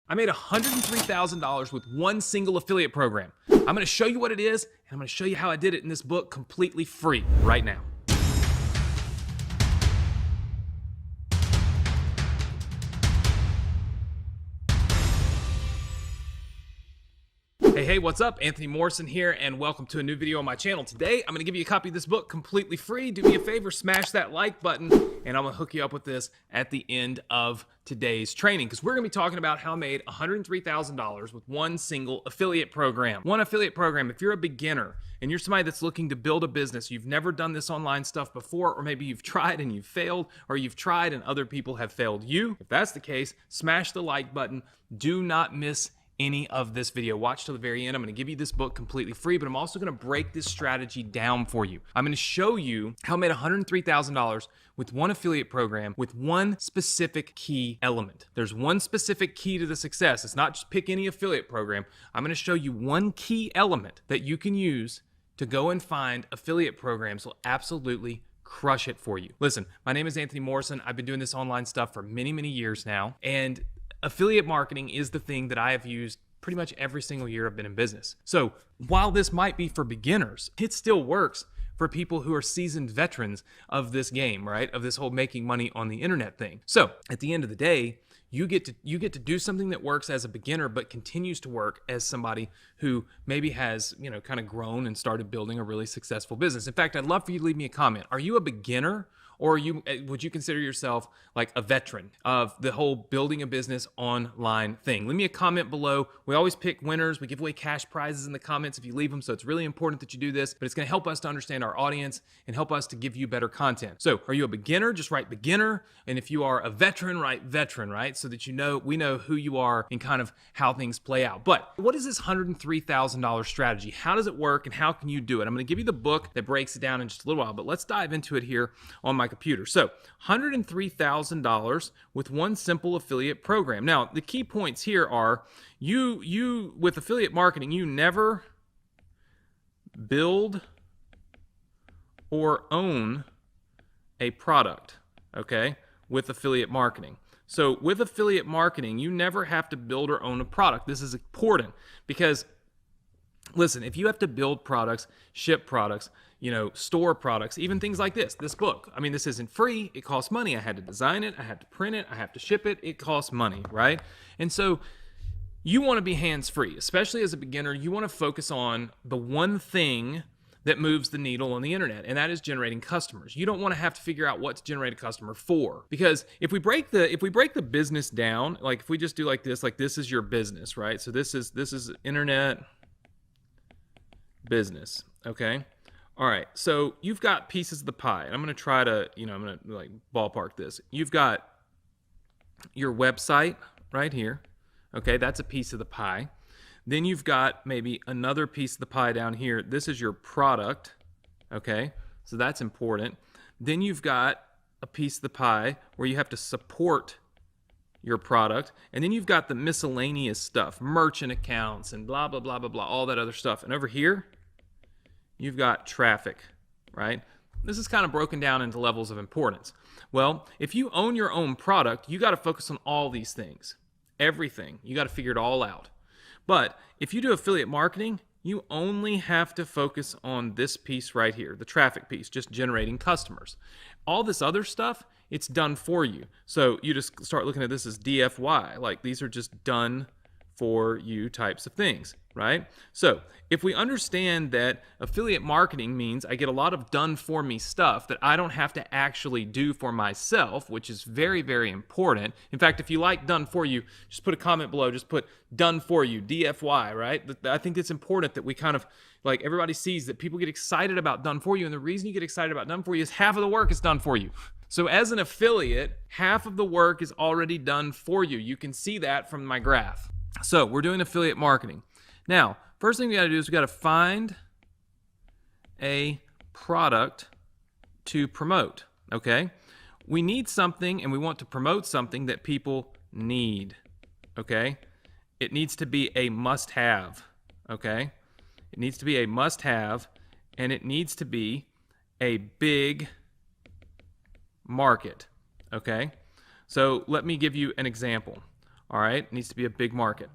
I made $103,000 with one single affiliate program. I'm going to show you what it is, and I'm going to show you how I did it in this book completely free right now. Hey, what's up? Anthony Morrison here, and welcome to a new video on my channel. Today, I'm going to give you a copy of this book completely free. Do me a favor, smash that like button, and I'm going to hook you up with this at the end of today's training, because we're going to be talking about how I made $103,000 with one single affiliate program. One affiliate program. If you're a beginner and you're somebody that's looking to build a business, you've never done this online stuff before, or maybe you've tried and you've failed, or you've tried and other people have failed you. If that's the case, smash the like button. Do not miss any of this video. Watch till the very end. I'm going to give you this book completely free, but I'm also going to break this strategy down for you. I'm going to show you how I made $103,000 with one affiliate program with one specific key element. There's one specific key to the success. It's not just pick any affiliate program. I'm going to show you one key element that you can use to go and find affiliate programs that will absolutely crush it for you. Listen, my name is Anthony Morrison. I've been doing this online stuff for many, many years now, and affiliate marketing is the thing that I have used pretty much every single year I've been in business. So while this might be for beginners, it still works for people who are seasoned veterans of this game, right? Of this whole making money on the internet thing. So at the end of the day, you get to do something that works as a beginner, but continues to work as somebody who maybe has, kind of grown and started building a really successful business. In fact, I'd love for you to leave me a comment. Are you a beginner? Or would you consider yourself like a veteran of the whole building a business online thing? Leave me a comment below. We always pick winners. We give away cash prizes in the comments if you leave them. So it's really important that you do this, but it's going to help us to understand our audience and help us to give you better content. So are you a beginner? Just write beginner. And if you are a veteran, write veteran, right? So that we know who you are and kind of how things play out. But what is this $103,000 strategy? How does it work and how can you do it? I'm going to give you the book that breaks it down in just a little while, but let's dive into it here on my computer. So $103,000 with one simple affiliate program. Now, the key points here are you with affiliate marketing, you never build or own a product, okay, with affiliate marketing. So with affiliate marketing, you never have to build or own a product. This is important because, listen, if you have to build products, ship products, store products, even things like this book. I mean, this isn't free. It costs money. I had to design it. I had to print it. I have to ship it. It costs money, right? And so you want to be hands-free, especially as a beginner. You want to focus on the one thing that moves the needle on the internet, and that is generating customers. You don't want to have to figure out what to generate a customer for, because if we break the business down, like if we just do like this is your business, right? So this is internet business, okay? All right, so you've got pieces of the pie, and I'm going to try to, I'm going to like ballpark this. You've got your website right here, okay? That's a piece of the pie. Then you've got maybe another piece of the pie down here. This is your product, okay? So that's important. Then you've got a piece of the pie where you have to support your product, and then you've got the miscellaneous stuff, merchant accounts and blah, blah, blah, blah, blah, all that other stuff. And over here, you've got traffic, right? This is kind of broken down into levels of importance. Well, if you own your own product, you got to focus on all these things, everything. You got to figure it all out. But if you do affiliate marketing, you only have to focus on this piece right here, the traffic piece, just generating customers. All this other stuff, it's done for you. So you just start looking at this as DFY, like these are just done for you types of things, right? So if we understand that affiliate marketing means I get a lot of done for me stuff that I don't have to actually do for myself, which is very, very important. In fact, if you like done for you, just put a comment below, just put done for you, DFY, right? I think it's important that we kind of, like, everybody sees that people get excited about done for you, and the reason you get excited about done for you is half of the work is done for you. So as an affiliate, half of the work is already done for you. You can see that from my graph. So we're doing affiliate marketing. Now, first thing we got to do is we got to find a product to promote, okay? We need something and we want to promote something that people need, okay? It needs to be a must-have, okay? It needs to be a must-have, and it needs to be a big market, okay? So let me give you an example. All right, it needs to be a big market.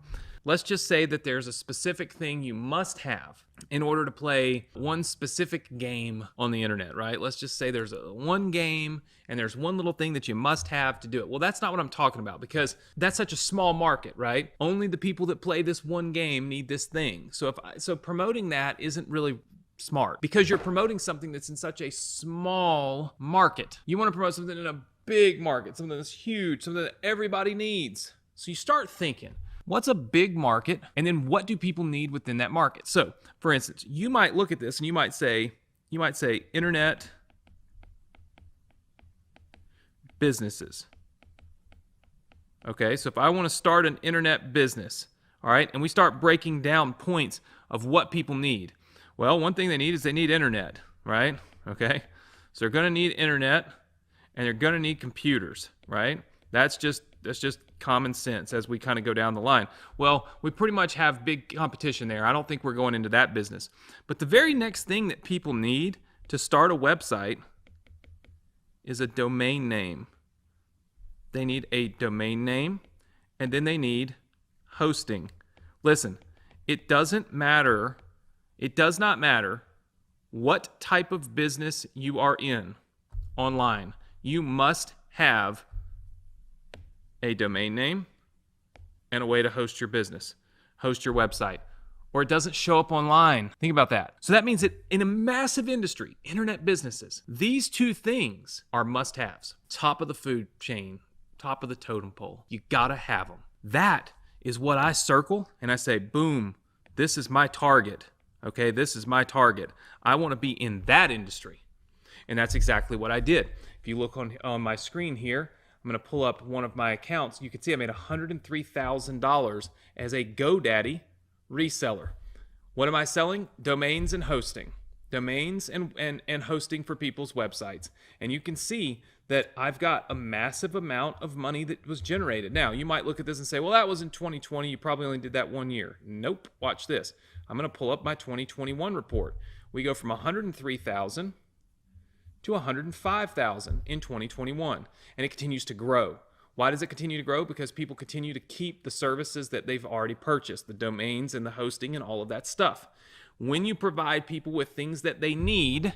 Let's just say that there's a specific thing you must have in order to play one specific game on the internet, right? Let's just say there's one game and there's one little thing that you must have to do it. Well, that's not what I'm talking about, because that's such a small market, right? Only the people that play this one game need this thing. So promoting that isn't really smart, because you're promoting something that's in such a small market. You want to promote something in a big market, something that's huge, something that everybody needs. So you start thinking, what's a big market? And then what do people need within that market? So, for instance, you might look at this and you might say internet businesses. Okay, so if I want to start an internet business, all right, and we start breaking down points of what people need. Well, one thing they need is they need internet, right? Okay, so they're going to need internet and they're going to need computers, right? That's just common sense as we kind of go down the line. Well, we pretty much have big competition there. I don't think we're going into that business. But the very next thing that people need to start a website is a domain name. They need a domain name, and then they need hosting. Listen, it does not matter what type of business you are in online. You must have a domain name and a way to host your business, host your website, or it doesn't show up online. Think about that. So that means that in a massive industry, internet businesses, these two things are must-haves. Top of the food chain, top of the totem pole. You gotta have them. That is what I circle and I say, boom, this is my target. Okay, this is my target. I want to be in that industry. And that's exactly what I did. If you look on my screen here, I'm going to pull up one of my accounts. You can see I made $103,000 as a GoDaddy reseller. What am I selling? Domains and hosting. Domains and hosting for people's websites. And you can see that I've got a massive amount of money that was generated. Now, you might look at this and say, well, that was in 2020. You probably only did that 1 year. Nope. Watch this. I'm going to pull up my 2021 report. We go from 103,000 to 105,000 in 2021, and it continues to grow. Why does it continue to grow? Because people continue to keep the services that they've already purchased, the domains and the hosting and all of that stuff. When you provide people with things that they need,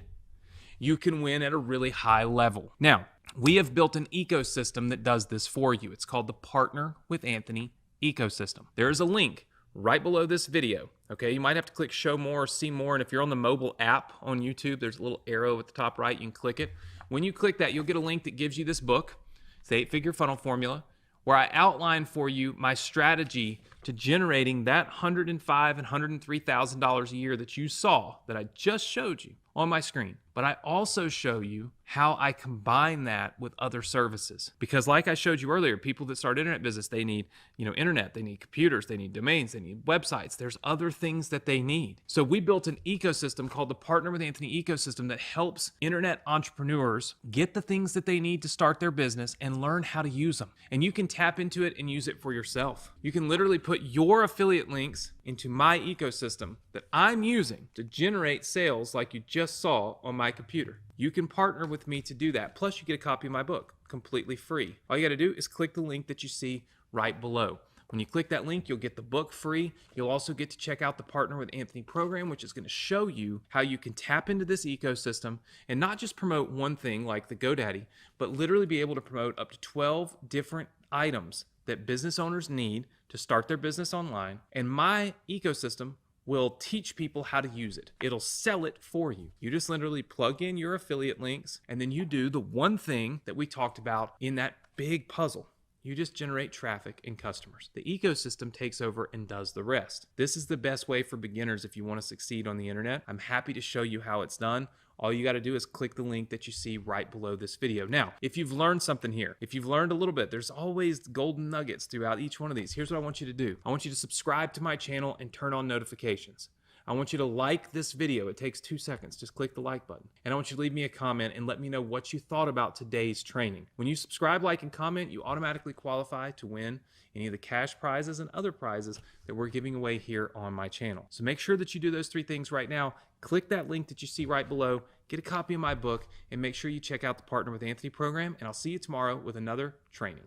you can win at a really high level. Now, we have built an ecosystem that does this for you. It's called the Partner with Anthony ecosystem. There's a link right below this video. Okay, you might have to click show more or see more, and if you're on the mobile app on YouTube, there's a little arrow at the top right. You can click it. When you click that, you'll get a link that gives you this book. It's the 8-Figure Funnel Formula, where I outline for you my strategy to generating that $105,000 and $103,000 a year that you saw, that I just showed you on my screen. But I also show you how I combine that with other services. Because like I showed you earlier, people that start internet business, they need, internet, they need computers, they need domains, they need websites. There's other things that they need. So we built an ecosystem called the Partner with Anthony ecosystem that helps internet entrepreneurs get the things that they need to start their business and learn how to use them. And you can tap into it and use it for yourself. You can literally put your affiliate links into my ecosystem that I'm using to generate sales like you just saw on my computer. You can partner with me to do that. Plus, you get a copy of my book completely free. All you got to do is click the link that you see right below. When you click that link, you'll get the book free. You'll also get to check out the Partner with Anthony program, which is going to show you how you can tap into this ecosystem and not just promote one thing like the GoDaddy, but literally be able to promote up to 12 different items that business owners need to start their business online. And my ecosystem will teach people how to use it. It'll sell it for you. You just literally plug in your affiliate links, and then you do the one thing that we talked about in that big puzzle. You just generate traffic and customers. The ecosystem takes over and does the rest. This is the best way for beginners if you want to succeed on the internet. I'm happy to show you how it's done. All you got to do is click the link that you see right below this video. Now, if you've learned something here, if you've learned a little bit, there's always golden nuggets throughout each one of these. Here's what I want you to do. I want you to subscribe to my channel and turn on notifications. I want you to like this video. It takes 2 seconds. Just click the like button. And I want you to leave me a comment and let me know what you thought about today's training. When you subscribe, like, and comment, you automatically qualify to win any of the cash prizes and other prizes that we're giving away here on my channel. So make sure that you do those 3 things right now. Click that link that you see right below, get a copy of my book, and make sure you check out the Partner with Anthony program, and I'll see you tomorrow with another training.